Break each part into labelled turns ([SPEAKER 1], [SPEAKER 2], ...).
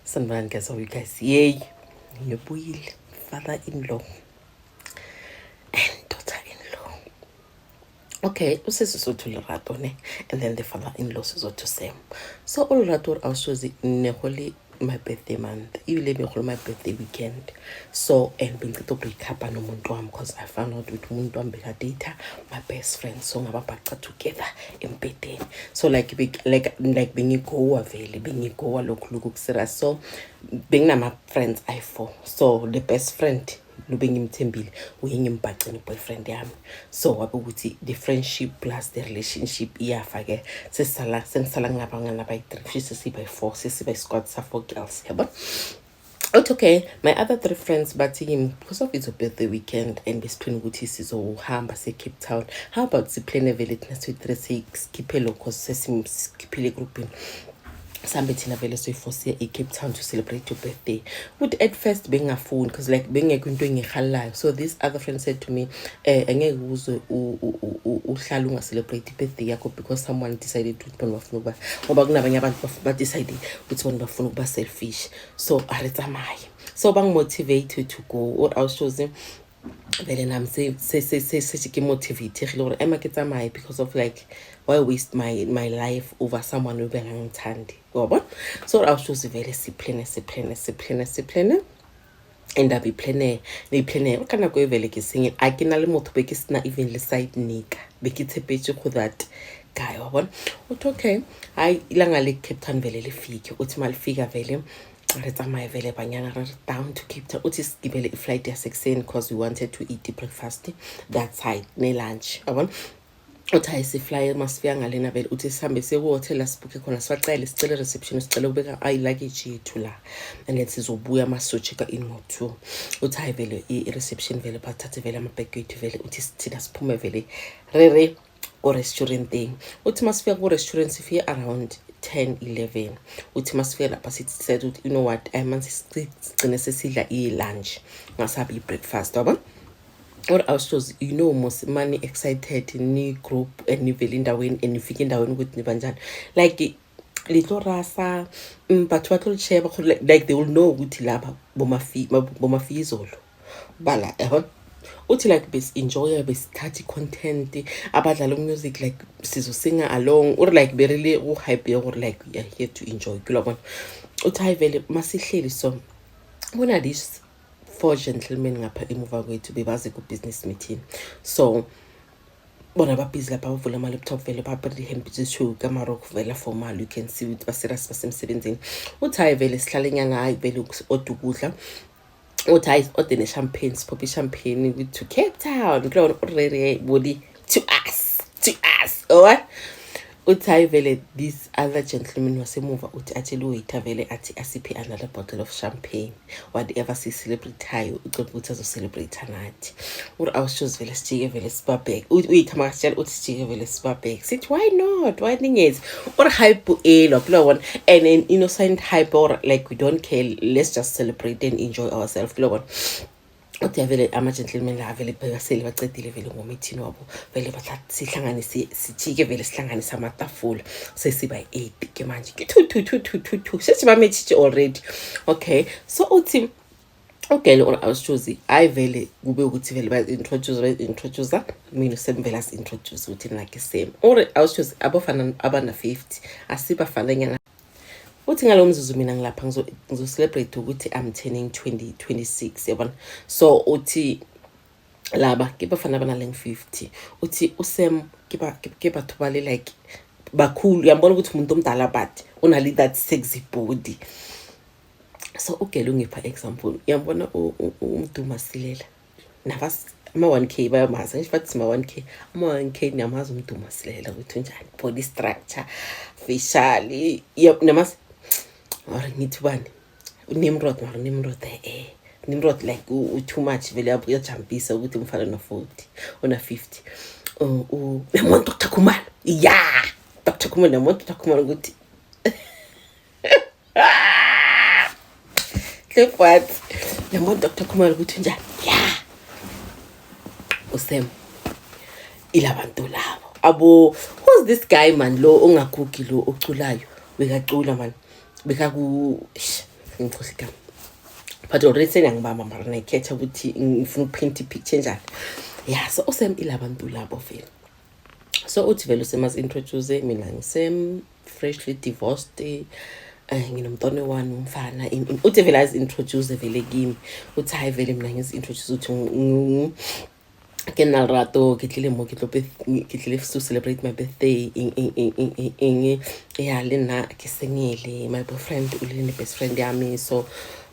[SPEAKER 1] Sanibonani guys, how are you guys? Yay, ngiyobuyile, father-in-law and daughter-in-law. Okay, usisi sotho Lerato ne, and then the father-in-law sizotho Sam. So all Lerato I was choosing nehole my birthday month. Even nehole my birthday weekend. So and being to break up no muntu wami because I found out with muntu wami data my best friend so ngababhaca together empedeni. So like being go avele being go lokhu serious. So being my friends I4. So the best friend lubengimthembile uyengimphaceni boyfriend yami so wabe ukuthi the friendship plus the relationship iyafa ke sengisala ngabangana by3 sesiba by4 sesiba squad sa 4 girls yabo. Okay, my other 3 friends but him because of his birthday weekend and besiphen ukuthi sizohamba se Cape Town. How about siplane vele thina so3 skiphelo cause sesimskiphile groupini sambe thina vele soyiforce Cape Town to celebrate your birthday. Would at first being a phone because like being a kunto ngihalayo. So this other friend said to me angeke uze uhlala unga celebrate birthday yakho because someone decided to bona bafuna ukuba ngoba kunabanye abantu ba decide ukuthi bona bafuna ukuba selfish. So aretsamaya. So bang motivated to go. What I was choosing vele nami se ke motivate gore ema ke tsamaye because of like why waste my life over someone who bengangithandi yabo. So I was just vele siplane and I be plane kana go vele ke sing a ke na le motho be ke sna even le side nika be ke tshepetse go that guy wabona uthi okay hayi ilanga le Cape Town vele le fike uthi malifika vele re tsamaya vele banyana re down to Cape Town uthi sigibele flight ya 6 because we wanted to eat the breakfast that side ne lunch yabona uthi ayisifly masifika ngalena vele uthi sihambe seku hotel asibuke khona sicela reception sicela ubeka I luggage yethu la and then sizobuya masocheka in ngo2 uthi hayi vele I reception vele bathathe vele ama bag yethu vele uthi sithina siphume vele re o restaurant thing uthi masifika ku restaurant sifike around 10-11 uthi masifika lapha sithi said you know what manje sigcine sesidla lunch ngasabi breakfast yabo. Or I was you know most money excited ni group and ni vele indaweni and nifike indaweni ukuthi nibanjani like little rasa but what will share like they will know ukuthi lapha bomafizolo bala uthi like bes enjoy bes thathi content abadlala music like sizo singer along or like be really hype or like we are here to enjoy kulabona uthi hayi vele masihleli so when this 4 gentlemen ngapha emuva kwethu bebaze ku business meeting so bona ba busy lapha bavula ama laptop vele ba pretty happy to kama rock vele formal you can see with baserious basemsebenzini uthi hayi vele sihlale nyanga hayi vele odukudla uthi hayi odene champagne poppy champagne with to Cape Town kulona already body to us what uthi hayi vele this other gentleman wasemuva uthi atshela uwaiter vele athi asiphe another bottle of champagne whatever si celebrate hayo ucela ukuthi azo celebrate nathi uri awushows vele sijike vele sibabhek uwaiter makasitshela uthi sijike vele sibabhek sithi why not why ningenzi or hype elo kulo one and an innocent hype or like we don't care let's just celebrate and enjoy ourselves kulo one uthi vele ama gentlemen la vele basele bacedile vele ngomeeting wabo vele bathatha sihlanganise sijike vele sihlanganisa amatafula sesiba 8 ke manje ke 2 sesiba meeting already. Okay, so uthi okay or I was choosing I vele kube ukuthi vele ba introduce mina semvela as introduce uthi like same or I was choosing abafana abana 50 asibafana nyana uthi ngalomzuzu mina ngilapha ngizo celebrate ukuthi I'm turning 26 yabona. So uthi laba ke bafana bana leng 50 uthi usem ke batho bale like bakhulu yambona ukuthi umuntu omdala but unali that sexy body. So ugele ngipha example yambona uMduma Silela navas ama 1k bayamaza ngisho bathi ma 1k ama 1k niyamaza uMduma Silela ukuthi njani body structure facially namas or ngithi bani Nimrod Nimrod like too much vele uyajampisa ukuthi umfana no 40 ona 50 namuntu Dr. Khumalo yeah Dr. Khumalo namuntu Dr. Khumalo ukuthi clip what namuntu Dr. Khumalo ukuthi njani yeah usem ilabantu labo abo who's this guy man lo ongagugi lo oculayo bekacula man bekaku ngikhohle igama, but already seniyangibamba mara nayikhetha ukuthi ngifuna ukupaint ipicture enjani. Yeah, so usem ilabantu labo vele. So uthi vele usemazi-introduce mina ngisem freshly divorced, nginomntwana one umfana. Uthi vele azi-introduce vele kimi, uthi hayi vele mina ngizi-introduce uthi kenalrato ke tlile mo ke tlile to celebrate my birthday ya le nna ke sengele, my boyfriend o le best friend yami, so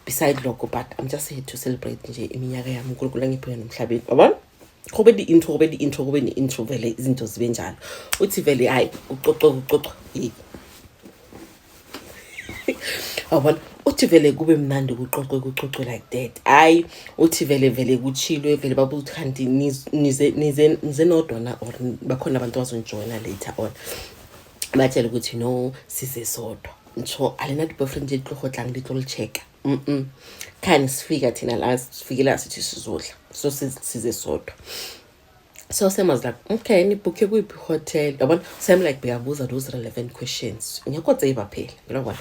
[SPEAKER 1] beside logo, but I'm just here to celebrate nje iminyaka yami uNkulunkulu angiphe nomhlabeni. Yabona gobe di intro vele izinto zibe njalo. Uthi vele hayi ucoco yabona uthi vele kube mnandi kuxoxwe like that. Hayi uthi vele kuchilwe vele babuthi kanti nize nodwa or bakhona abantu bazonjoina later on, batshela ukuthi no size sodwa ngisho alena boyfriend yethu khotlang little check khani sifika thina la sifikela sithi sizodla, so size sodwa. So Sam was like, okay, ni book kuyiphi hotel, yabona. Sam like beyabuza those relevant questions, ngiyakho iba phela, you know what,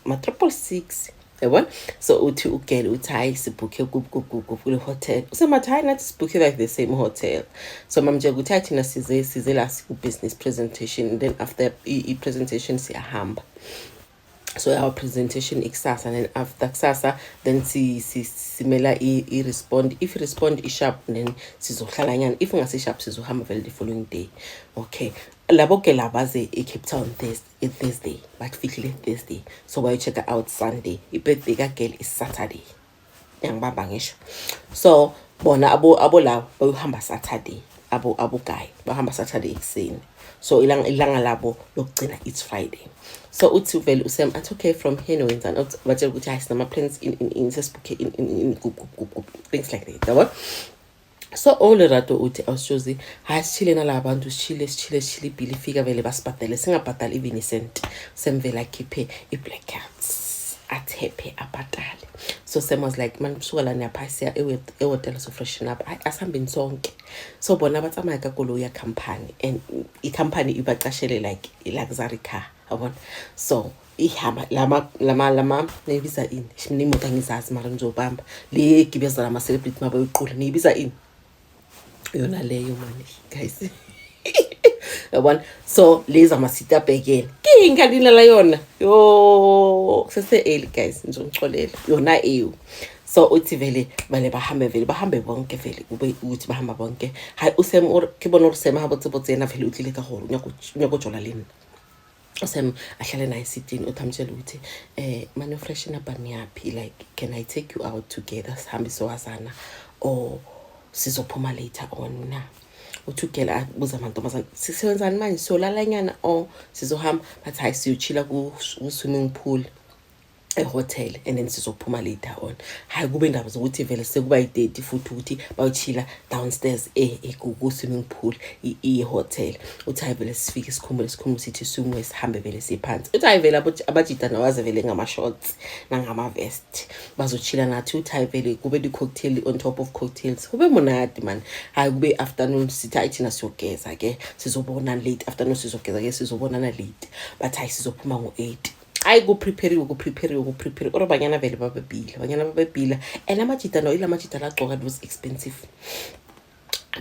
[SPEAKER 1] ma 666, yabona. So uthi ugele uthi hayi sibooke kule hotel, usemathi hayi nathi sibooke like the same hotel. So mamje ukuthi thina size la ku business presentation, and then after presentation siyahamba. So our presentation ikusasa, and then after kusasa then simela respond. If respond sharp then sizohlala nyana, if ngase sharp sizohamba vele the following day. Okay, labo ke labaze eCape Town Thursday, but fikile Thursday, so bayo check out Sunday. Ibirthday ka girl is Saturday, yangibamba ngisho. So bona abo la bayohamba Saturday, abo guy bahamba Saturday ekuseni. So ilanga labo lokugcina it's Friday. So uthi vele usem athi okay, from here no wenzani, batshela ukuthi hayi sinama plans in Facebook in things like that, yabo. So all rato uthi awushozi hayi sichile nala abantu sichile ibhili fika vele basibhadale, singabhadali even cent. Sem vele akhiphe i-black cards athephe abhadale. So Sam was like, man suka la nyaphasiya ehotel so freshen up, asambeni sonke. So bona batsamaya ka koloi ya company, and i-company ibaqashele like luxury car, yabona. So ihamba lama nebiza ini imoto angizazi mara ngizobamba le gibeza lama celebrity mabayoqula nebiza ini yona leyo manje guys. Yabona. So leza masita bhekene kinga lila yona yo sese eli guys ngizongixolela yona eyo. So uthi vele bale bahambe bonke vele kube uthi bahamba bonke. Hayi usem ke bona usem ha botse yena vele utlile ka hore nyakojola lena. Usem ahlale naye sitini uthamtshela ukuthi manje freshen up aniyapi, like can I take you out together sihambe sowazana or sizophuma later on na. Uthugela buza amantombazana sisenzani manje, solala nyana or sizohamba, but hayi siyochila ku swimming pool ehotel, and then sizophuma later on. Hayi kube indaba zokuthi vele sekuba i-date futhi ukuthi bayochila downstairs ku swimming pool i-hotel. Uthi hayi vele sifike sikhumbule sithi swimwe sihambe vele siphansi. Uthi hayi vele abajita nawaze vele ngama shorts nangama vest bazochila nathi. Uthi hayi vele kube di-cocktail on top of cocktails, kube monadi man. Hayi kube afternoon sithi hayi thina siyogeza ke sizobona late, afternoon sizogeza ke sizobonana late, but hayi sizophuma ngo-8. I go prepare or banyana vele babebila and amajita no ila majita la gcoka those expensive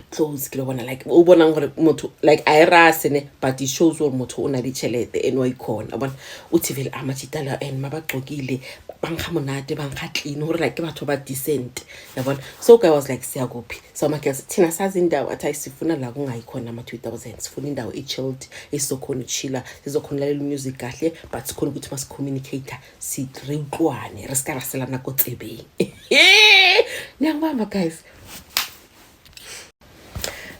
[SPEAKER 1] clothes ke bona like ubona ngore motho like ayirase ne, but it shows where motho una di chelete and wayikhona yabona. Uthi vele amajita la and mabagxokile banghamonade banghatlini or like batho ba decent yabona. So guy was like siyakuphi, so makezi thina sazi indawo athi sifuna la kungayikhona ama 2000, sifuna indawo e-chilled esizokhona uchilla, sizokhona lalela music kahle, but sikhona ukuthi mas communicate sitrikwane riskarasela kotsebeng. Niyangibamba guys.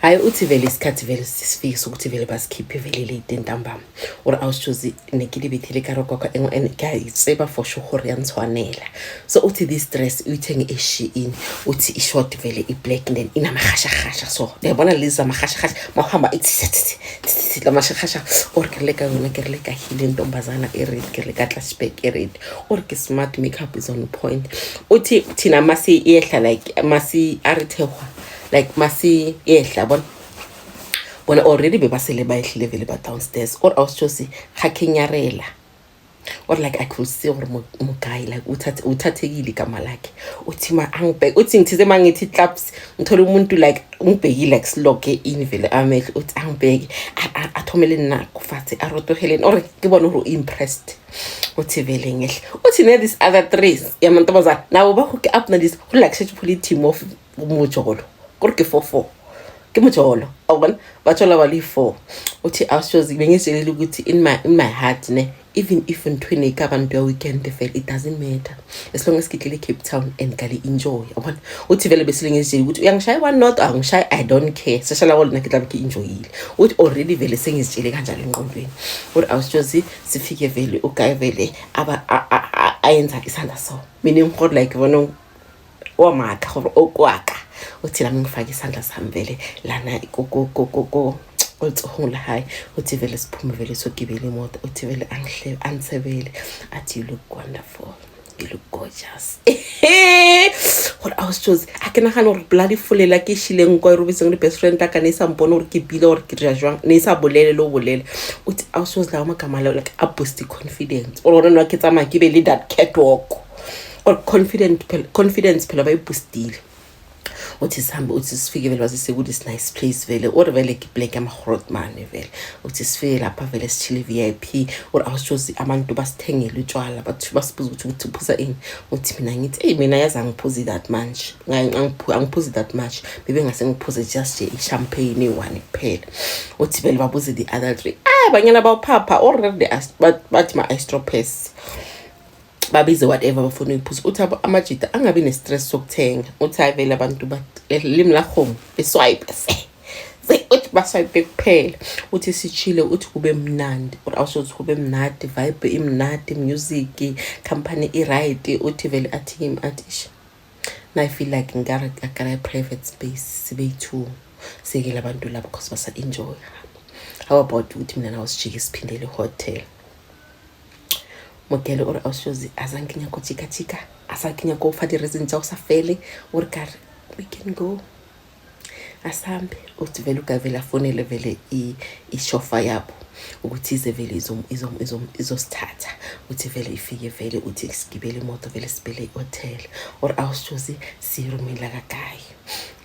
[SPEAKER 1] Hayi uthi vele isikhathi vele sisifike sokuthi vele basikhiphe vele late ntambama or awushozi nekilibethele karoko kwa guys seba for sure hore yantswanela. So uthi this dress uyithenge eShein, uthi ishort vele i-black and then inamahashahasha, so yabona leza mahashahasha mahamba ithi la mahashahasha or keleka yona keleka hile ntombazana ered keleka clashback ered or ke smart makeup is on point. Uthi thina masi yehla like masi arithehwa like masi yehla bona already bebasele bayehlile vele ba downstairs or awushosi khakenyarela or like I could see or guy like uthathekile igama lakhe uthi ma angibheke uthi ngithize mangithi claps ngithola umuntu like ungibhekile like sloke in vele amehlo uthi angibheke athomele nakho fathi arotohelen or ngibona uru impressed uthi vele ngehle uthi ne this other three yamantombazana nawo ba hook up na this like such a team of umujolo kodwa 44 ke mojolo awubona bathola bali 4 uthi awushozi bengiselele ukuthi in my heart ne even if in 20 kabantu weekend vele it doesn't matter as long as ngikile Cape Town and gali enjoy yabona uthi vele besilengezile ukuthi uyangishaya one not angishaya I don't care seshala wona ngitlabe ke enjoyile uthi already vele sengizitshele kanjalo engqondweni uthi awushozi sifike vele ugayi vele aba ayenza isandla so mina ngikho like bona wamakha okwaka uthi lami ngifaka isandla sami vele lana go uthola hayi uthi vele siphume vele sogibela imoto uthi vele angihle ansebele athi you look wonderful, you look gorgeous. What I was just I can hano bloody full like shile ngwa rubisi ngri best friend taka ne sa mpono uri kibila uri kirajwa ne sa bolele lo bolele uthi I was just la magama like a boost confidence or ona ke tsama ke be that catwalk or confidence phela ba boostile uthi sihambe uthi sifike vele wasise ukuthi is nice place vele or vele ke black amahorot man vele uthi sifike lapha vele sichile VIP or awushozi abantu basithengele utshwala bathi basibuza ukuthi uphuza ini uthi mina ngithi hey mina yazi angiphuzi that much angiphuzi that much bebe ngase ngiphuze just champagne one kuphela uthi vele babuze the other three banyana bawuphapha already bathi ma astropes babize whatever bafuna ukuphuza uthi amajita angabi ne stress sokuthenga uthi ayivela abantu lim la home beswipe uthi baswipe kuphela uthi sichile uthi kube mnandi or also kube mnandi vibe imnandi music company I right uthi vele athi him athi na I feel like ngara private space sibe two sekela abantu lapho because basa enjoy. How about uthi mina na usijike siphindele hotel mogele or awushozi azanginya ko chika asakinya ko fa di reasons tsa usafele or kar we can go asambe uthi vele ukavela phone level I shofa yabo ukuthi ize vele izosithatha uthi vele ifike vele uthi sigibele imoto vele sibele hotel or awushozi sirumela kakayi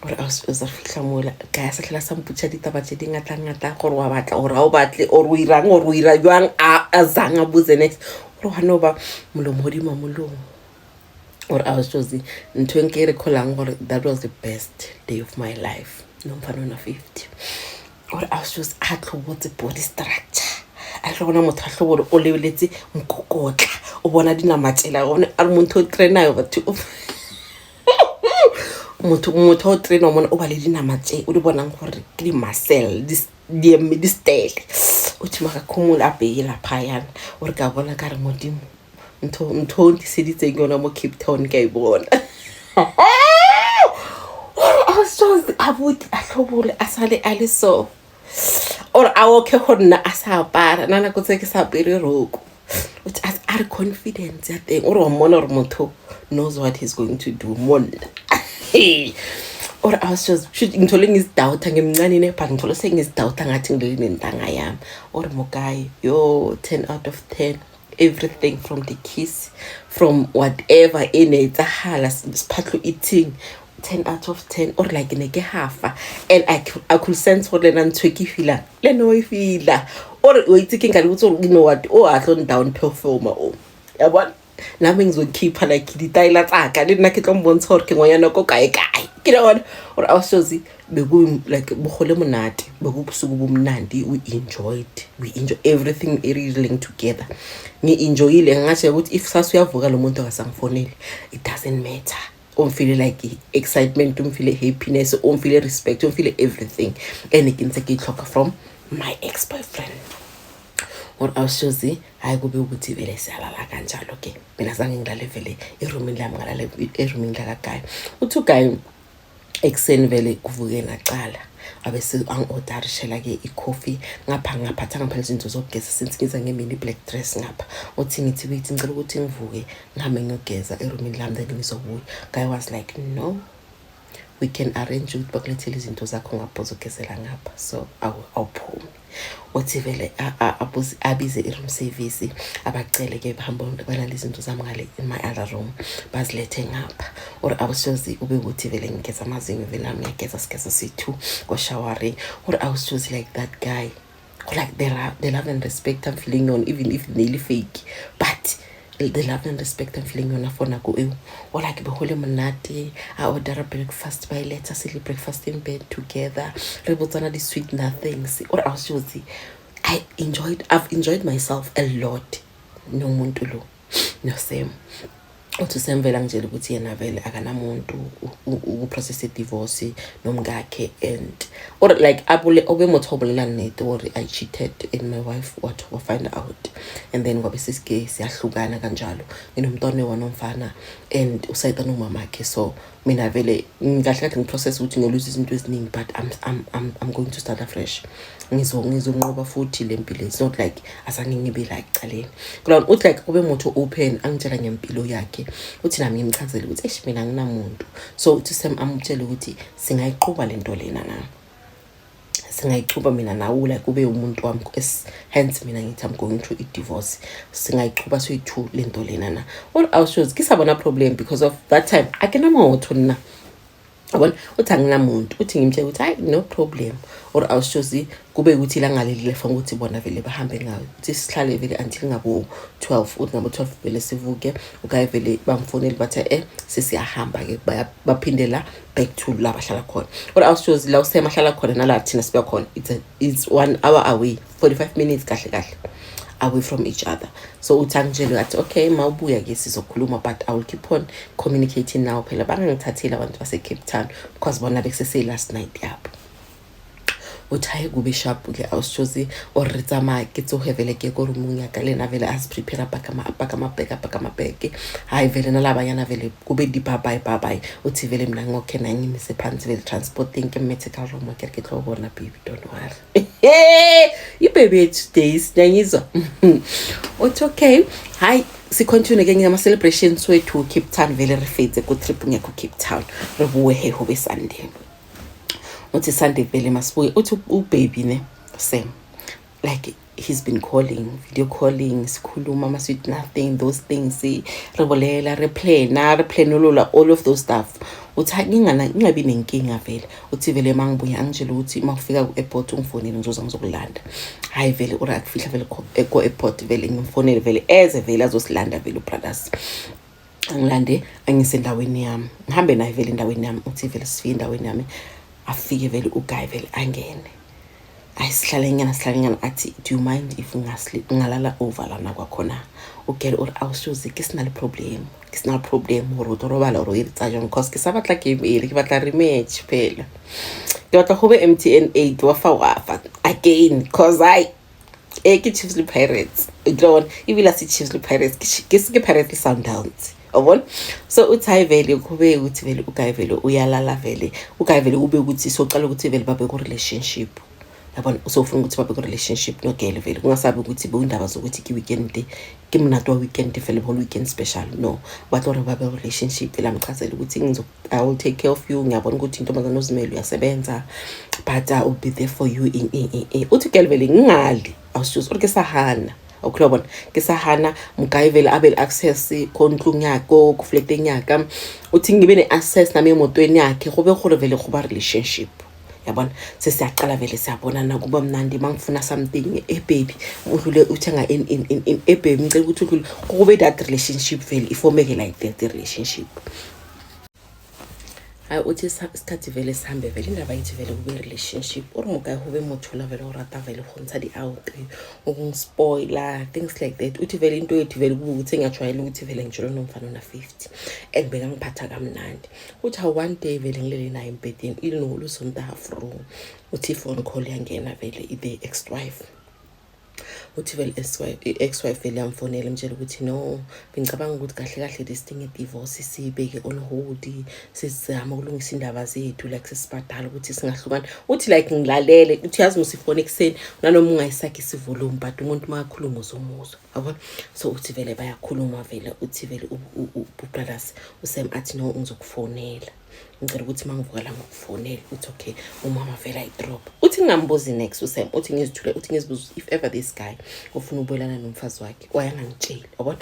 [SPEAKER 1] or awushoza fihlamula kaya sakhela sampucha ditaba tse ngata gore wa batla or ha o batle or o ira jwang azanga buze next or hanoba mulomodima molomo or awushozi ntwe nke recallang gore that was the best day of my life no mfana na 50 or I was just atlobotse body structure atlobona motho atlobole o lebeletse nkokotla o bona dinamatsela one a motho o trainayo batho motho o traina mona o ba le dinamatse o di bonang gore ke di muscle di stele o tshima khumula be la phayana o re ka bona ka re modimo ntho di seditse yona mo Cape Town ka ibona just abuti ahlobole asale aliso or awoke hona asapara nana kutse ke sa pere roko which are confident ya thing or mona or motho knows what he's going to do mon or I was just ngithola ngizidoubt ngemncane ne but ngithola sengizidoubt ngathi ngilini ntanga yami or mokai yo 10 out of 10 everything from the kiss from whatever in it hala siphatlo eating 10 out of 10 or like neke hafa and I could sense for lena ntweki fila leno ifila or o itse ngali utso you know what o a tlon down performer o yabona nami ngizokhipha like ditayila tsaka le nna ke tlo mbontsha hore ke ngwanyana ko kae ke bona or awushozi beku like bogole monate beku busuku bomnandi we enjoy everything linked together ni enjoyile ngathi ukuthi if sasu yavuka lo muntu akasangifonele it doesn't matter feel like excitement feel happiness feel respect feel everything and it can take it from my ex-boyfriend or awushozi hayi kube ukuthi vele siyalala kanjalo ke mina zange ngilale vele eroomini lami ngalale eroomini la kagaya uthi ugayi ekseni vele kuvuke ngaqala abese angorderishela ke icoffee ngapha ngaphatha ngapha izinto zokugeza since ngiza ngemini black dress ngapha uthi ngithi wait ngicela ukuthi ngivuke ngihamba ngiyogeza eroomini lami then ngizobuya guy was like no we can arrange ukuthi bakulethele izinto zakho ngaphoza ugezela ngapha, so awuphumi. Uthi vele abize i-room service abacele ke bahamba balala izinto zami ngale in my other room bazilethe ngapha, or awusozi ube ukuthi vele ngigeza amazinyo vele nami ngiyageza sigeza sithu ko-showering, or awusozi like that guy. Like the love and respect I'm feeling on, even if nearly fake, but the love and respect I'm feeling on afona go ew, or like behole monate, I order a breakfast by let us eat breakfast in bed together, rebotsana the sweet nothings, or also I've enjoyed myself a lot. No muntu lo, no same. Uthi semvela ngitshela ukuthi yena vele akanamuntu ukuprocess divorce nomngakhe, and or like obe mothobolela netori I cheated and my wife what to find out, and then kwabe sisike siyahlukana kanjalo nginomntwana wanomfana and usayitana umamakhe. So mina vele ngikahle kahle ngiprocess ukuthi ngiyoluza izinto eziningi, but I'm going to start afresh. Ngizonqoba futhi lempilo. It's not like asani ngibe like caleni kulona uthi like ube motho open angitshela ngempilo yakhe, uthi nami ngimchazele ukuthi eish mina nginamuntu. So uthi amtshela ukuthi singayiqhuba lento lena na, singayiqhuba mina nawe like ube umuntu wami, hence mina ngithi I'm going through a divorce, singayiqhuba soyi-2 lento lena na. All I was sure kisabona problem because of that time akenamotho na abona uthi anginamuntu, uthi ngimtshela ukuthi hayi no problem, or awushozi kube ukuthi la ngaleli lefa ukuthi bona vele bahambe ngayo uthi sihlale vele until ngabo 12, uthi ngabo 12 vele sivuke ukaye vele bamfonela bathi sesiyahamba ke baphindela back to la bahlala khona, or awushozi la usema hlala khona nala thina sibe khona, it's 1 hour away, 45 minutes kahle kahle away from each other. So utangijele ngathi okay mawubuya ke sizokhuluma, but I will keep on communicating now phela bangangithathela abantu base Cape Town because bona bekusese last night yabo. Uthaye kube sharp ke awushozi or ritsama ke tsohe vele ke go room ya ka lena vele as prepare paka mabheke hayi vele nalabanyana vele kube di bye bye uthi vele mina ngokhe na ngimise phansi vele transporting ke medical room ke tlo bona baby don't worry you baby days nyanyizwa uthi okay hayi si continue ke ngama celebrations wethu Cape Town vele re fetse ku trip ngekho Cape Town re buwe he ho be Sunday. Uthi Sunday vele masibuye uthi ubaby ne same like he's been calling, video calling, sikhuluma ama sweet nothing, those things rebolela replan all of those stuff. Uthi ngingabi nenkinga vele uthi vele mangibuya angitshela ukuthi makufika ku airport ungifonele ngizokulanda. Hayi vele ora akufihla vele ko airport vele ngimfonele vele eze vele azosilanda vele ubrothers angilande angisendaweni yami ngihambe naye vele endaweni yami. Uthi vele sifike endaweni yami afike vele uguy vele angene ayisihlale nyana athi do you mind if ngalala over lana kwakhona ugele or awushozi ke sina le problem ro torobala ro itsa jong cause ke sabatla ke ke batla rematch phela ke batla go be MTN 8 wa fa again cause ke Chiefs le Pirates don't even as Chiefs le Pirates ke Pirates Sundowns. So uthi vele kube uthi vele uguy vele uyalala vele uguy vele ube ukuthi soqala ukuthi vele babe ku relationship yabona usofuna ukuthi babe ku relationship no girl vele kungasabi ukuthi beundaba zokuthi ki weekend ke mnato wa weekend vele whole weekend special no bathi ore babe ku relationship vele amchazela ukuthi I will take care of you ngiyabona ukuthi intombazana uzimele uyasebenza but I will be there for you in uthi girl vele ngingali awusho or ke sahana ukhulobona ke sahana mguy vele abel access kontlung yakho ku flat nyaka uthi ngibe ne access nami emotweni yakhe gobe gore vele go ba relationship yabona sesiyaqala vele siyabonana kuba mnandi mangifuna something baby udlule uthenga in baby ngicela ukuthi udlule kube that relationship vele ifomeke like that relationship. Hayi uthi isikhathi vele sihambe vele indaba yithi vele kube relationship or ngoba ube mothola vele orata vele go ntsha di out ukungispoiler things like that. Uthi vele into ethi vele kuba ukuthi ngiyajwayela ukuthi vele ngijolo nomfana na 50 and beka ngiphatha kamnandi. Uthi one day vele ngilele naye empedeni ilolu sonta half room uthi phone call yangena vele the ex-wife. Uthi vele ex-wife vele yamfonela mtshela ukuthi no bengicabanga ukuthi kahle this thing divorce sibeke on hold sizama ukulungisa indaba zethu like sesibadala ukuthi singahlukana. Uthi like ngilalele uthi yazi musifone ekseni nanoma ungayisakhi isivolume but umuntu mayakhuluma uzomuzwa yabona. So uthi vele bayakhuluma vele uthi vele ubrothers usem athi no ngizokufonela ngicela ukuthi mangivuka la ngokufonela uthi okay umama vele ayidrop uthi ngingambuzi next uSam uthi ngizithule uthi ngizibuza if ever this guy ufuna ukubelana nomfazi wakhe wayangangitsheli yabona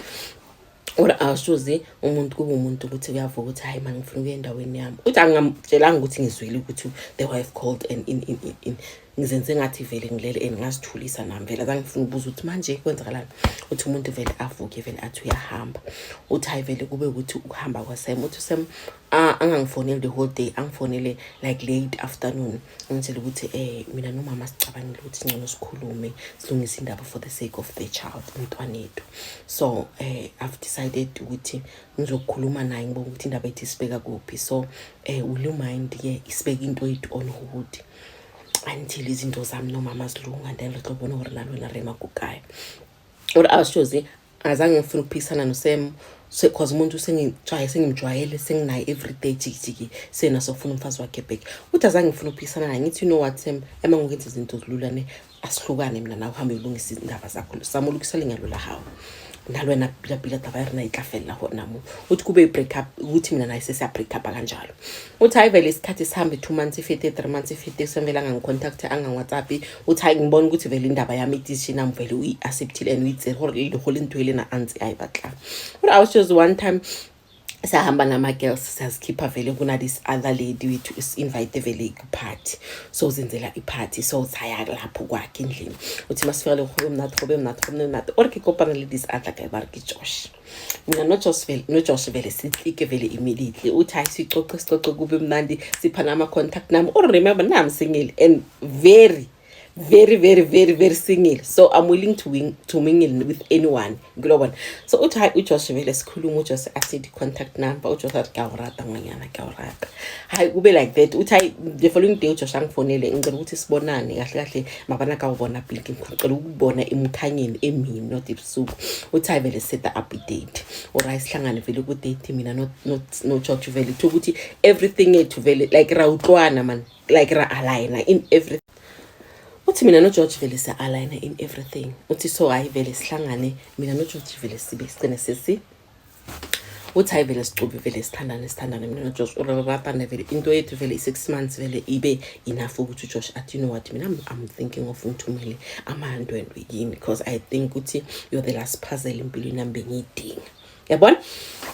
[SPEAKER 1] ora awushuzi umuntu kuba umuntu ukuthi uyavuka ukuthi hayi manje ngifuna ukuya endaweni yami uthi angamtshelanga ukuthi ngizwile ukuthi the wife called and in ngizenze ngathi vele ngilele ngazithulisa nami vele azangifuna ubuza ukuthi manje kwenzakalani uthi umuntu vele avuke vele athi uyahamba uthi hayi vele kube ukuthi ukuhamba kwaSam uthi Sam angangifoneli the whole day angifonele like late afternoon ngitshela ukuthi mina nomama sicabangile ukuthi ngcono sikhulume silungise indaba for the sake of the child umntwana wethu so I've decided ukuthi ngizokukhuluma naye ngibona ukuthi indaba ethi sibeka kuphi so will you mind isibeka into yethu on hold until izinto zami nomama zilunga then lobona hore nalona rema kukaya or awushozi azange ngifuna ukuphisana noSam because umuntu sengimjwayele senginaye everyday jikijiki sena sofuna umfazi wakhe back uthi azange ngifuna ukuphisana naye ngithi you know what Sam emangokenza izinto zilulane asihlukane mina nawe uhambe ulungisa indaba zakho samulukisela ngalula hawo nalwena bila taba rena itlafela hona mo uthi kube break up ukuthi mina naye sesiya break up kanjalo uthi hayi vele isikhathi sihambe 2 months ifete 3 months ifete semvela ngangicontact WhatsApp uthi hayi ngibona ukuthi vele indaba yami itishina mvele uyiacceptile and uyitse hore le whole into ile na anti ayibatla but I was just one time sahamba nama girls sazikhipha vele kuna this other lady wethu is invite vele party so zenzela iparty so saya lapho kwakhe endlini uthi masifika le khobe mnathi orke kopana le this other guy barki Josh mina no Josh vele sihlike vele immediately uthi hayi sicoce kube mnandi siphana ama contact nami or remember nami single and very single so I'm willing to mingle with anyone ngilobona so uthi hayi uJosh vele sikhuluma uJosh athi contact number uJosh athi kawurata nganyana kawurata hayi kube like that uthi hayi the following day uJosh angifonele ngicela ukuthi sibonane kahle mabana ka ubona building ngicela ukubona emkhanyeni emini not ebusuku uthi hayi vele set up date or ayisihlangane vele ku date mina no Josh vele ukuthi everything ethu vele like ra utlwana man like ra align in everything uthi mina no George vele se align in everything uthi so hayi vele sihlangane mina no George vele sibe sicene sesi uthi hayi vele sicube vele sithandane mina no George urabapana vele into yethu vele 6 months vele ibe enough ukuthi Josh athi you know what mina I'm thinking of uthumele amandwendwe yini because I think ukuthi you're the last puzzle empilweni nami bengiyidinga yabona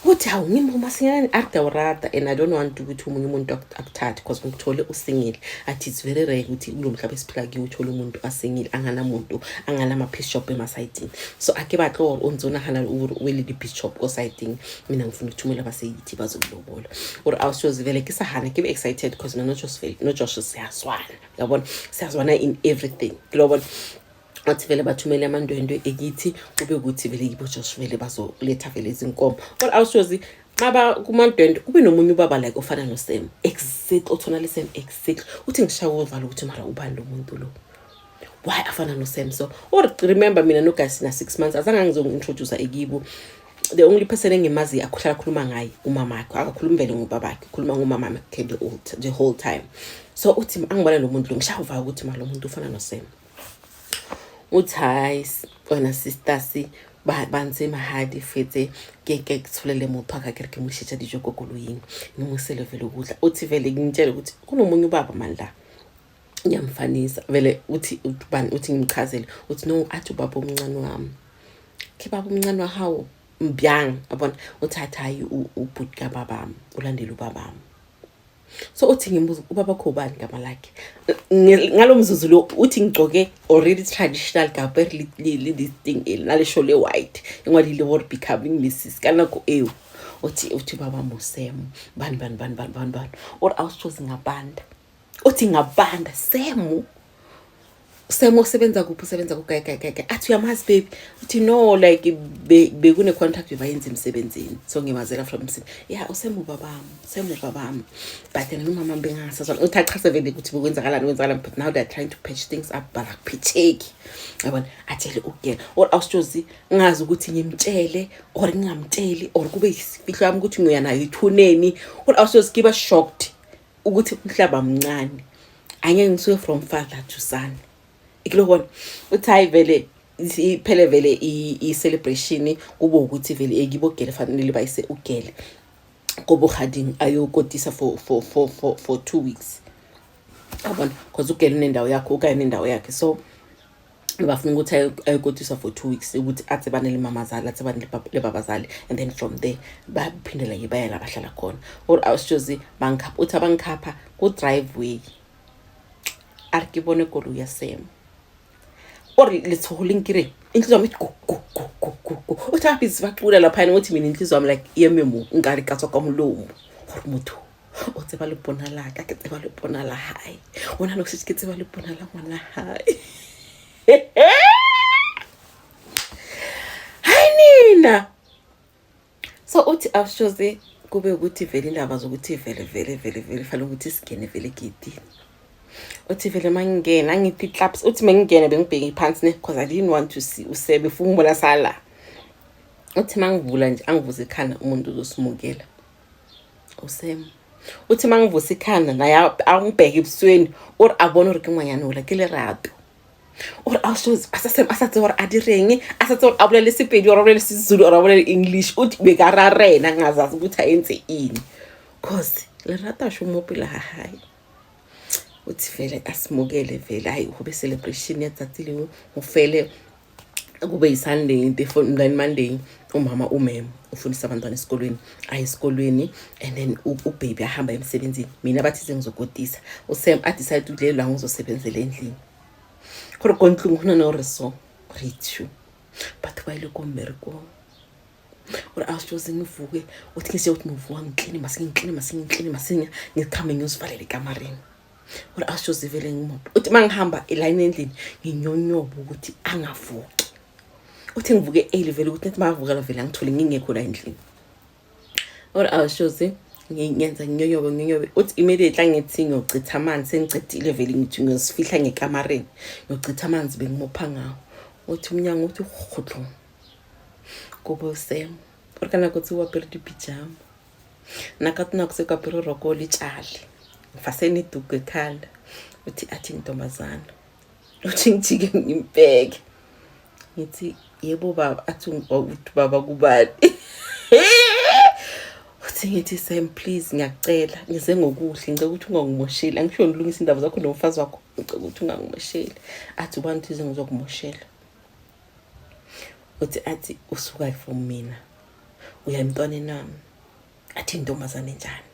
[SPEAKER 1] uthi hawu ngimoma singani akudawurada and I don't want ukuthi umunye umuntu akuthathe because ngikuthole usingile athi it's very rare ukuthi kulomhlaba esiphila kiwo uthole umuntu asingile anganamuntu anganama piece shop emasayidini so ake batlo onzona hana wele di piece shop osayidini mina ngifuna ukuthumela baseyithi bazokulobola or awushozi vele kisahana kibe excited because no Josh siyazwana yabona siyazwana in everything global athi vele bathumele amandwendwe ekithi kube ukuthi vele yibo Josh vele bazoletha vele izinkomo or awushozi maba kumandwendwe kube nomunye ubaba like ofana noSam exact othonale Sam exact uthi ngishawo uvalo ukuthi mara ubani umuntu lo why afana noSam so or remember mina no guys na 6 months azange ngizongintroduce ekibo the only person engimazi akukhala khuluma ngaye umama wakhe akakhuluma vele ngobabakhe khuluma ngomama wakhe the whole time so uthi angibona lo muntu lo ngishawo uvalo ukuthi mara lo muntu ufana noSam uthi wena sisters banze mahadi fetse keke kutholele mophaka kereke mushisha dijo kokoloyini nimusele vele ukudla uthi vele ngintshela ukuthi kunomunye ubaba mandla ngiyamfanisa vele uthi ngimchazele uthi no athi ubaba omncane wami ke baba omncane wahawo mbyang yabona uthatha hayi ubhuti kababami ulandela ubabami so uthi ngimbuza ubaba kho bani ngama lakhe ngalomzuzu lo uthi ngigcoke already traditional kaperi this thing nale shole white ingwali le word becoming Mrs kana ko uthi baba moSam bani or awusozi ngabanda uthi ngabanda Sam usebenza kuphi usebenza ku kaya athi uyamazi baby uthi no like bekune contract bayenza emsebenzini so ngimazela from Sam yeah uSam ubabami but then umama bengasazwana uthi achase vele ukuthi bekwenzakalani but now they're trying to patch things up balakphitheki yabona atshele ukugena or awusozi ngazi ukuthi ngimtshele or ngingamtsheli or kube isifihlo yami ukuthi ngiyanayo ithuneni or awusozi kiba shocked ukuthi umhlaba mncane angeke ngisuke from father to son ikulobona uthi hayi vele iphele vele i celebration kube ukuthi vele ekibogele fanele bayise ugele go bogading ayokotisa for 2 weeks abona because ugele nendawo yakho ukanye nendawo yakhe so bafuna ukuthi ayokotisa for 2 weeks ukuthi athe banele mamazali athe banele babazali and then from there baphindela ngebayela abahlala khona or awushozi bangikhapha uthi abangikhapha ku driveway arkibone kolu yasem or let's holding kire inhliziyo yami go uthi abhizi baqula lapha ukuthi mina inhliziyo yami like yememo ngari katswa kamlomo or motho o tseba le bona la ka ke tseba le bona la hae ona lo se ke tseba le bona la ngwana hae hayi nina so uthi awushoze kube ukuthi vele indaba zokuthi vele fana ukuthi sigene vele gidi uthi vele mangena ngithi claps uthi mangena bengibheke phansi ne because I didn't want to see usebe ufungula sala uthi mangivula nje angivuze ikhanda umuntu uzosimukela usem uthi mangivuze ikhanda naye angibheke ebusweni or abona uri ke ngwanyana ola ke le rato or awushoze asatse or adireng asatse or abulele Sepedi or abulele isiZulu or abulele English uthi bekararena ngazazi ukuthi ayenze ini cause le rata sho mopila hayi uthi vele asimukele vele hayi kube celebration yatsatsile ufele kube yiSunday into Monday umama umem ufundisa abantwana esikolweni ayisikolweni and then ubaby ahamba emsebenzini mina bathi sengizokotisa uSam decide ukuthi la ngizosebenzela endlini khona konke ngona no reso richu but bayile komerko or awushoze ngivuke uthi ngise uthi ngivuka ngiclean masinya ngikhame ngiyozivalela ekamareni or awushoze vele ngimoto uthi mangihamba eline endlini nginyonyoba ukuthi angavuki uthi ngivuke vele ukuthi nathi mavukala vele angithole ngingekho la endlini or awushoze ngiyenza nginyonyobe uthi immediately ngithi ngiyocitha amanzi sengicedile vele ngithi ngiyosifihla ngekamareni ngiyocitha amanzi bengimopha ngawo uthi umnyango uthi khotlo kubo Sam or kana ukuthi wapere pijama nakatuna kusekapere roko litshali ngifaseni duke ekhanda uthi athi intombazana uthi ngijike ngimbheke ngithi yebo baba athi uthi baba kubani uthi ngithi Sam please ngiyacela ngize ngokuhle ngicela ukuthi ungangimosheli angisho ngilungisa indaba zakho nomfazi wakho ngicela ukuthi ungangimosheli athi ubani thize ngizokumoshela uthi athi usuka from mina uya emntwaneni nami athi intombazane njani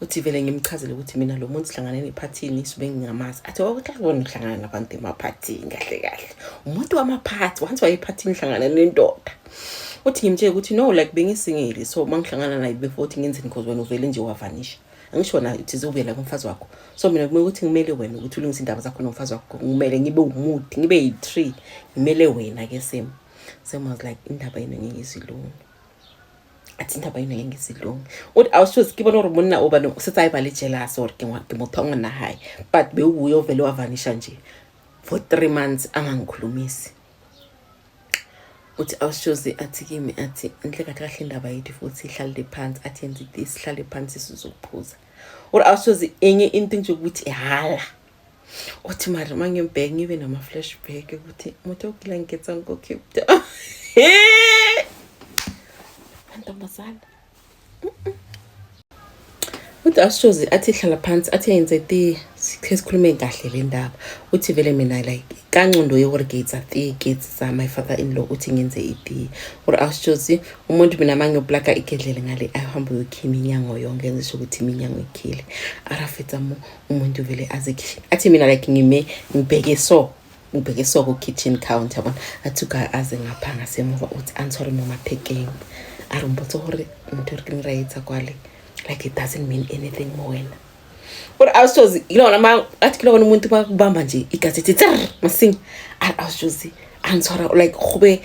[SPEAKER 1] uthi vele ngimchazele ukuthi mina lo muntu sihlangane nephathini sibe ngingamazi athi ukuthi akubona ngihlangana nabantu emaphathini kahle umuntu wamaphathi once wayephathini hlangana nendoda uthi ngimtshela ukuthi no like bengisingeli so mangihlangana naye before uthi ngenzeni because wena uvele nje wavanisha angisho na uthi uzobuyela kumfazi wakho so mina kumele ukuthi ngimele wena ukuthi ulungise indaba zakho nomfazi wakho ngimele ngibe umuthi ngibe yi3 ngimele wena ke Sam was like indaba yena ngiyizilungu athi indaba yena ngiyizilungu uthi awushoze kibona uri monna oba no setsa ibale jealous or ke mothongo na high but bewuyo vele wavanisha nje for 3 months angangikhulumisi uthi awushoze athi kimi athi inhle kahle indaba yethu futhi ihlalele phansi athi yenze this ihlale phansi sizokuphuza uthi awushoze enye into nje ukuthi hala uthi mara mangembheke ngibe nama flashback ukuthi umuntu okila ngiketsa ngoKape Town antombazana uthi awushoze athi hlala phansi athi yenze ti sikhulume kahle le ndaba uthi vele mina like kancondo yeworgates ati gates za my father in law uthi ngenze iti or awushoze umuntu mina mangiyoplaka igedlele ngale ahamba yokhima inyango yonke ngisho ukuthi iminyango ikhile arafetsa umuntu vele azekhi athi mina like ngibheke so ku kitchen counter yabona athuka aze ngapha ngasemuva uthi ansori noma packing arumbotso hore umuntu ngirayitsa kwale like it doesn't mean anything more wena but awushoze ilona athi kulona umuntu bakubamba nje igazethi masing awushoze ansora like khube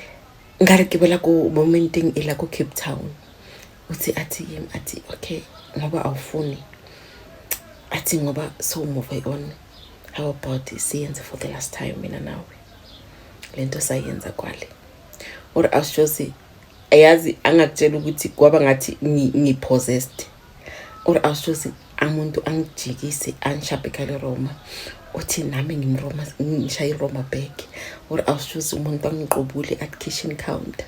[SPEAKER 1] ngare ke bela ku momenting ela ku Cape Town uthi athi okay ngoba awufuni athi ngoba so move on how about siyenze for the last time mina nawe lento sayenza kwale or awushoze ayazi angakutshela ukuthi kwaba ngathi ngipossessed or awushoze umuntu angijikise anshabekale Roma uthi nami ngimroma ngishaya iRoma back or awushoze umuntu angiqobule at kitchen counter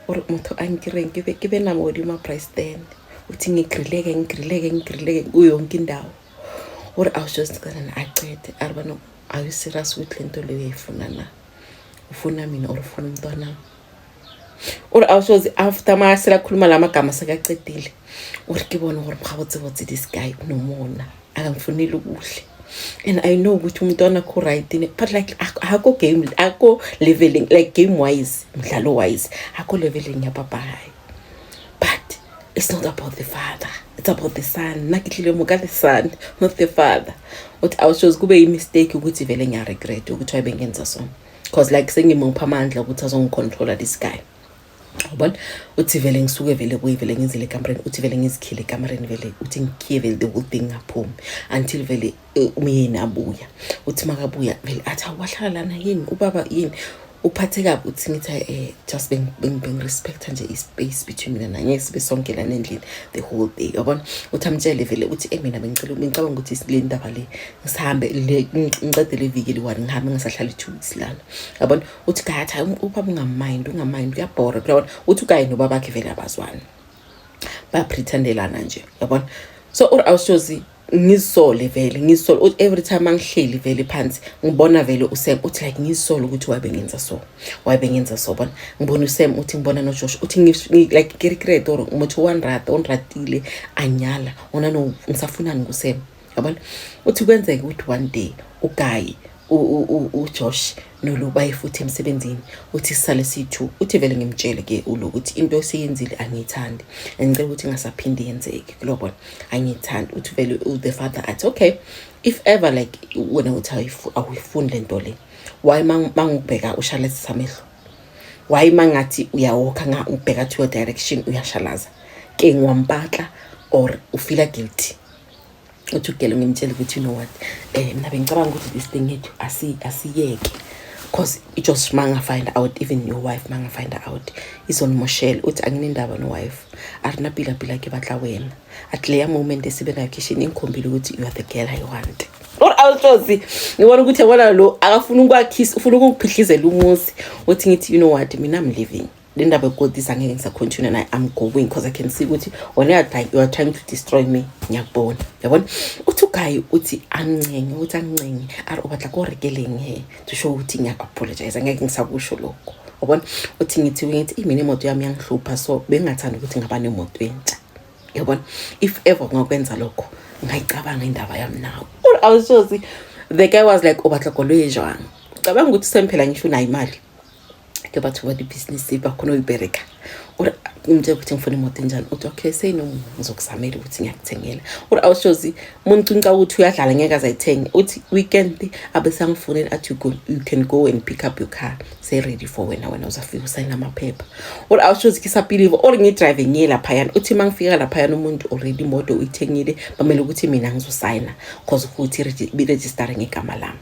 [SPEAKER 1] or motho angireng ke be namo di ma price stand uthi ngigrileke uyonke indawo or I was just gonna aqede aribana are you serious with lento le uyifuna na ufuna mina or ufuna umntwana or I was after ma sela khuluma lamagama sekaqedile or ke bona gore mgabotse this guy unomona akangifunile ukuhle and I know ukuthi umntwana ko right in but like akho game akho leveling like game wise mdlalo wise akho leveling ya papa hayi but it's not about the father, it's about the son. Nakihlile muka the son, not the father. What I was just kube a mistake ukuthi vele ngiya regret ukuthi wayengenza so because like sengimupha amandla ukuthi azongicontrola this guy. Ubona uthi vele ngisuke vele kuyivele ngizile ekamereni uthi vele ngizikhile ekamereni vele uthi ngikhie vele the whole thing ngaphumi until vele umyeni abuya uthi makabuya vele athi wahlala lana yini ubaba yini uphathe kabi uthi ngithi just being respect nje ispace between mina naye sibe sonke lana endlini the whole day yabona uthi amtshele vele uthi mina ngicabanga ukuthi le ndaba le ngisahambe ngicede le viki liwani ngihambe ngisahlala 2 weeks lana yabona uthi katha ubaba ungamind uyabhora yabona uthi ukayi nobaba bakhe vele abazwana ba pretendelana nje yabona so I was just ngizole vele ngizole every time angihleli vele phansi ngibona vele uSam uthi like ngizole ukuthi wayebengenza so bona ngibona uSam uthi ngibona no Josh uthi like regret or umuthi onratile anyala ona no ngisafunani kuSam yabona uthi kwenzeka ukuthi one day uGuy uJosh nolubayi futhi emsebenzini uthi sisale sithu uthi vele ngimtshele ke ukuthi into esiyenzile angiyithandi ngicela ukuthi ngasaphinde yenzeke kulobona angiyithandi uthi vele the father athi okay if ever like wena uthi awuyifuni lento le why mangubheka ushalese samehlo why mangathi uyawokha ubheka to your direction uyashalaza ke ngwampatla or ufila guilty uthi ugele ngimtshela ukuthi you know what mina bengicabanga ukuthi this thing yethu asiyeke because it just manga find out even your wife manga find out is on Moshel uthi anginendaba no wife arina pila ke batla wena at leya moment esibe na kitchen inkhombile ukuthi you are the girl I want or awuthi ngibona ukuthi yabona lo akafuna ukwakiss ufuna ukuphihlizela umuzi uthi ngithi you know what mina I'm leaving lendaba ekodisa ngeke ngisacontinue na I'm going because I can see ukuthi when you are trying to destroy me ngiyabona yabona uthi uGuy uthi ancenye ari ubatla ko rekeleng he to show ukuthi ngiya-apologize ngeke ngisakusho lokho yabona uthi ngithi imini imoto yami yangihlupha so bengathanda ukuthi ngaba nemoto entsha yabona if ever ngakwenza lokho ngayicabanga indaba yami nawo I was just the guy was like ubatla ko lwejwang cabanga ukuthi semphela ngisho na imali ke batho ba di business bakhona uyibereka or umthe ukuthi ngifuna imoto enjani uthi okay say no ngizokuzamela ukuthi ngiyakuthengela or awushozi umuntu unca ukuthi uyadlala ngeke azayithenga uthi weekend abesangifonela athi you can go and pick up your car say ready for wena uzafika usayina amaphepha or awushozi kisabelieve or ngidrive ngiyela phayana uthi mangifika lapha yana umuntu already imoto uyithengile bamele ukuthi mina ngizosayina because ukuthi register ngegama lami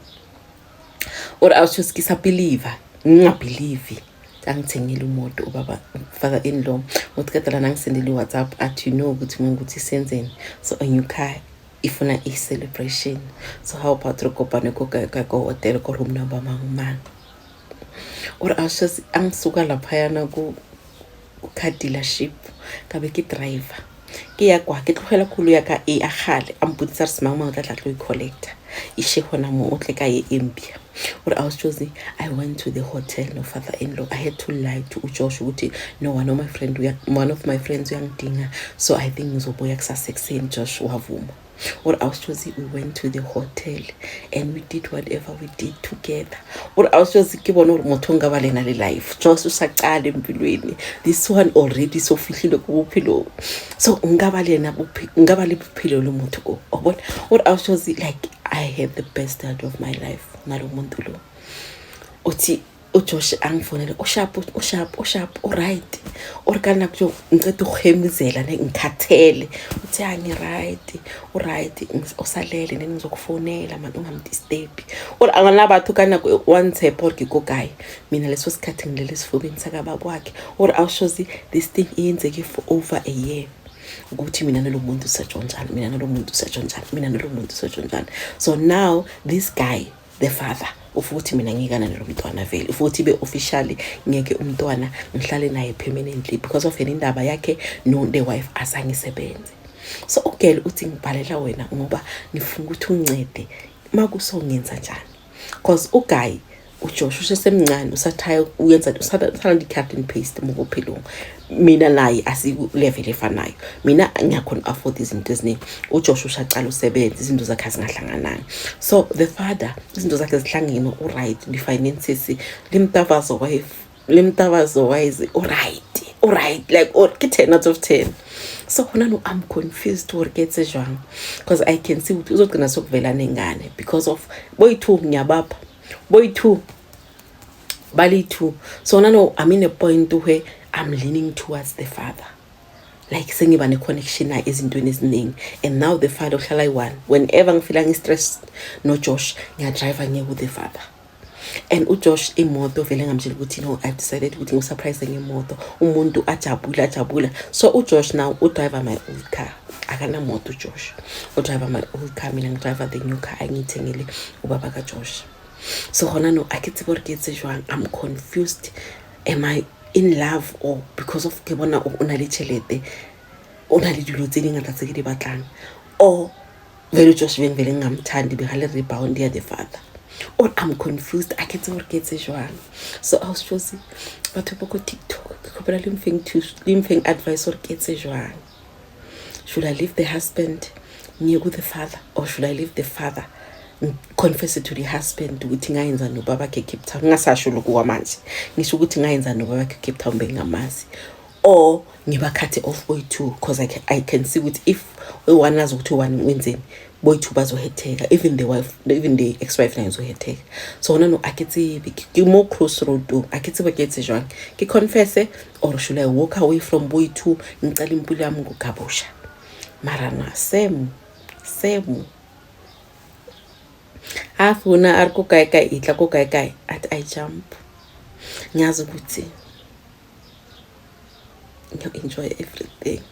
[SPEAKER 1] or awushozi kisabelieve ngingabelieve angithengile umoto ubaba father in law uthikadala nangisendele WhatsApp athi you know ukuthi ukuthi senzeni so a new car ifuna a celebration so how about ukopane ko hotel ko room number mangumanga or ashas angisuka lapha yana ku car dealership kabe ke driver ke ya kwa ke tlogela khulu ya ka e agale ambutsa simama o tla tlo i-collector ishe hona mo o tle ka e empia or I was choosing I went to the hotel no father-in-law I had to lie to Josh ukuthi no one of my friends uyangidinga so I think ngizobuya kusasa ekseni Josh wavuma or I was choosing we went to the hotel and we did whatever we did together or I was choosing ke bona motho ngaba lena le life Josh usaqala empilweni this one already so fihlile ku bophelo so ngaba lena ngaba le bophelo lo motho o bona or I was choosing like I had the best start of my life nalo muntu lo uthi uJosh angifonela sharp alright or kana kujo ngicela ukuhemizela ngikhathele uthi angi right usalele ngizokufonela manje ungamdisturb or anganabathu kana once eporki koGuy mina leso sikhathi ngilele sifubeni saka baba wakhe or awushozi this thing iyenzeke for over a year ukuthi mina nalomuntu sajonjana so now this guy the father ufuthi mina ngikana nalo mntwana vele ufuthi be officially ngeke umntwana ngihlale naye permanently because of indaba yakhe no the wife asangisebenze. So ugirl uthi ngibhalela wena ngoba ngifuna ukuthi ungincede makusongenza njani because uGuy uJosh usesemncane usathaya uyenza usathanda i-cut and paste ngokuphilungu mina naye asiku level efanayo mina ngiyakhona afford izinto eziningi uJosh ushaqala usebenza izinto zakhe zingahlangananga so the father izinto zakhe zihlangene right the finances limtavazo wise alright like or 10 out of 10. So khona I'm confused to get jwang because I can see ukuthi uzogcina sokuvela nengane because of boy 2 ngiyabapha boy 2 bali 2 so I'm in a point where I'm leaning towards the father like sengiba ne connection na ezintweni eziningi and now the father uhlala i1 whenever ngifeel stressed no Josh ngiyadrive ngiye with the father and uJosh imoto vele ngamtshela ukuthi no I decided ukuthi ngisurprise ngemoto umuntu ajabula so uJosh now udriver my old car akana moto uJosh udriver my old car mina ngidriver the new car angithengele ubaba kaJosh so khona no akithi borketse jwang I'm confused am I in love or because of ke bona una le tšhelete ona le dilo tse dingata tse ke di batlang or vele Josh vele ngamthandi be gale rebound ya the father or I'm confused I can't get jwang so I was choosing but go TikTok because limfing advice or get jwang should I leave the husband near with the father or should I leave the father confess it to the husband ukuthi ngayenza no baba ke Cape Town ngasasho lokuwa manje ngisho ukuthi ngayenza no baba ke Cape Town bengamazi or ngiba cut off boy 2 because I can see with if one has ukuthi one wenzeni boy 2 bazohetheka even the wife even the ex-wife nayo zohetheka so ona no aketse ke more close road to aketse ba ketse jwang ke confess or should I walk away from boy 2 ngicala impilo yami ngokabosha mara na same afuna ariko kai itla ko kai at I jump nyazi ukuthi you enjoy everything.